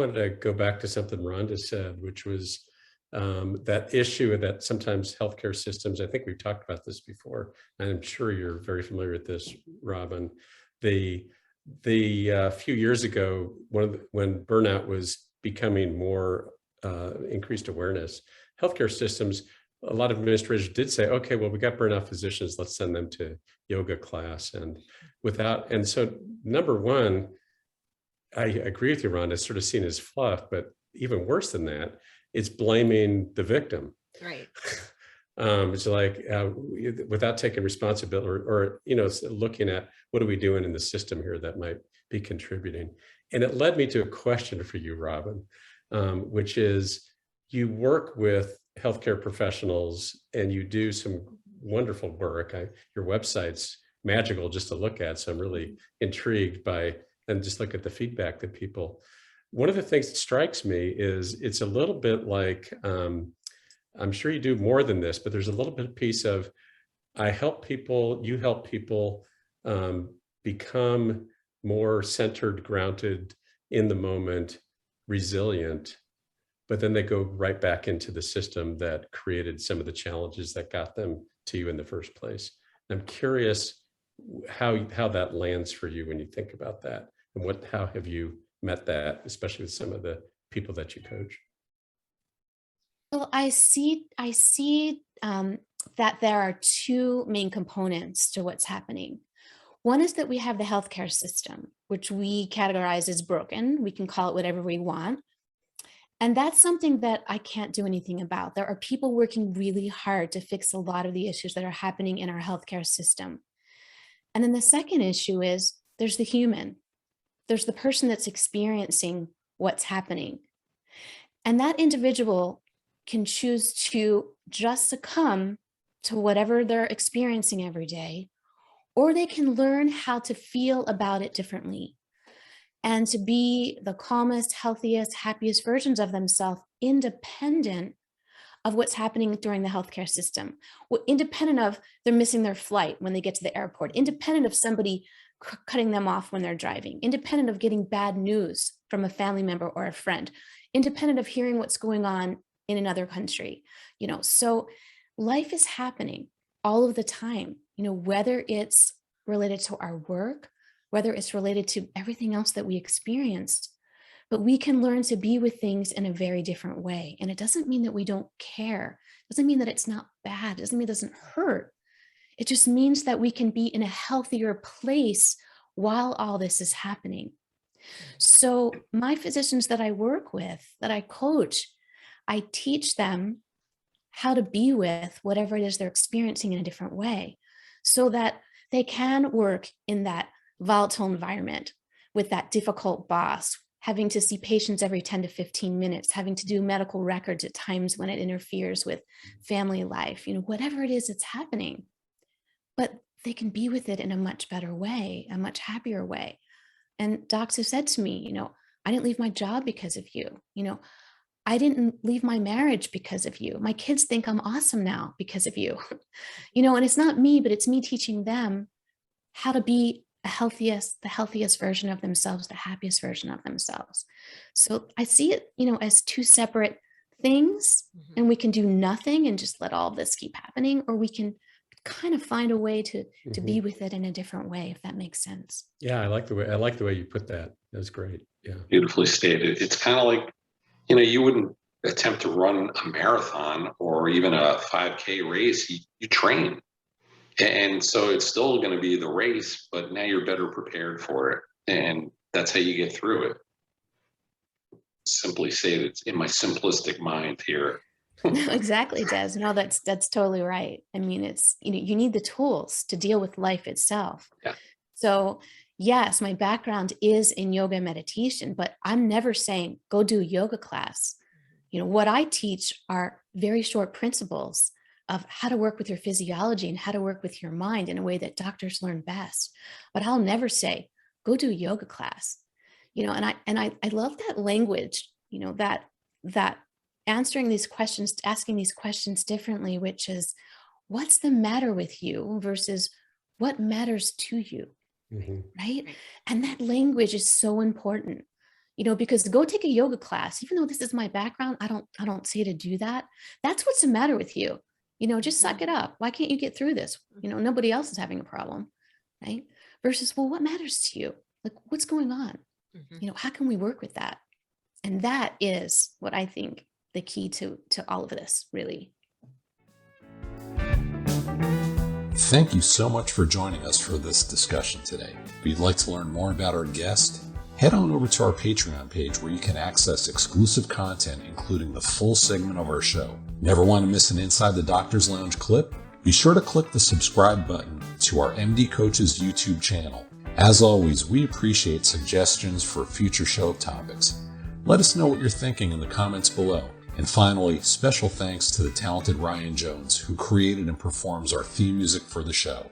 wanted to go back to something Rhonda said, which was that issue that sometimes healthcare systems, I think we've talked about this before, and I'm sure you're very familiar with this, Robyn. The few years ago, when burnout was becoming more increased awareness, healthcare systems, a lot of administrators did say, okay, well, we got burnout physicians, let's send them to yoga class. And so number one, I agree with you, Ron, it's sort of seen as fluff, but even worse than that, it's blaming the victim. Right. It's like without taking responsibility or looking at what are we doing in the system here that might be contributing. And it led me to a question for you, Robyn, which is you work with healthcare professionals and you do some wonderful work. Your website's magical just to look at. So I'm really intrigued by, and just look at the feedback that people, one of the things that strikes me is it's a little bit like, I'm sure you do more than this, but there's a little bit of piece of, I help people, you help people become more centered, grounded, in the moment, resilient, but then they go right back into the system that created some of the challenges that got them to you in the first place. I'm curious how that lands for you when you think about that, and how have you met that, especially with some of the people that you coach? Well, I see that there are two main components to what's happening. One is that we have the healthcare system, which we categorize as broken. We can call it whatever we want. And that's something that I can't do anything about. There are people working really hard to fix a lot of the issues that are happening in our healthcare system. And then the second issue is there's the human. There's the person that's experiencing what's happening. And that individual can choose to just succumb to whatever they're experiencing every day, or they can learn how to feel about it differently and to be the calmest, healthiest, happiest versions of themselves, independent of what's happening during the healthcare system, independent of they're missing their flight when they get to the airport, independent of somebody cutting them off when they're driving, independent of getting bad news from a family member or a friend, independent of hearing what's going on in another country. So life is happening all of the time, whether it's related to our work, whether it's related to everything else that we experienced, but we can learn to be with things in a very different way. And it doesn't mean that we don't care. It doesn't mean that it's not bad. It doesn't mean it doesn't hurt. It just means that we can be in a healthier place while all this is happening. So my physicians that I work with, that I coach, I teach them how to be with whatever it is they're experiencing in a different way so that they can work in that volatile environment with that difficult boss, having to see patients every 10 to 15 minutes, having to do medical records at times when it interferes with family life, whatever it is that's happening. But they can be with it in a much better way, a much happier way. And docs have said to me, I didn't leave my job because of you. I didn't leave my marriage because of you. My kids think I'm awesome now because of you. And it's not me, but it's me teaching them how to be the healthiest version of themselves, the happiest version of themselves. So I see it, as two separate things, and we can do nothing and just let all of this keep happening, or we can kind of find a way to be with it in a different way, if that makes sense. Yeah, I like the way you put that. That's great. Yeah. Beautifully stated. It's kind of like, you wouldn't attempt to run a marathon or even a 5K race. You train. And so it's still going to be the race, but now you're better prepared for it. And that's how you get through it. Simply stated, in my simplistic mind here. Exactly, Des. No, that's totally right. I mean, it's, you need the tools to deal with life itself. Yeah. So yes, my background is in yoga and meditation, but I'm never saying go do a yoga class. What I teach are very short principles of how to work with your physiology and how to work with your mind in a way that doctors learn best. But I'll never say, go do a yoga class. And I love that language, that answering these questions, asking these questions differently, which is, what's the matter with you versus what matters to you, right? And that language is so important. because go take a yoga class, even though this is my background, I don't say to do that. That's what's the matter with you. Just suck it up. Why can't you get through this? Nobody else is having a problem, right? Versus, well, what matters to you? Like, what's going on? How can we work with that? And that is what I think the key to all of this, really. Thank you so much for joining us for this discussion today. If you'd like to learn more about our guest, head on over to our Patreon page where you can access exclusive content, including the full segment of our show. Never want to miss an Inside the Doctor's Lounge clip? Be sure to click the subscribe button to our MD Coaches YouTube channel. As always, we appreciate suggestions for future show topics. Let us know what you're thinking in the comments below. And finally, special thanks to the talented Ryan Jones, who created and performs our theme music for the show.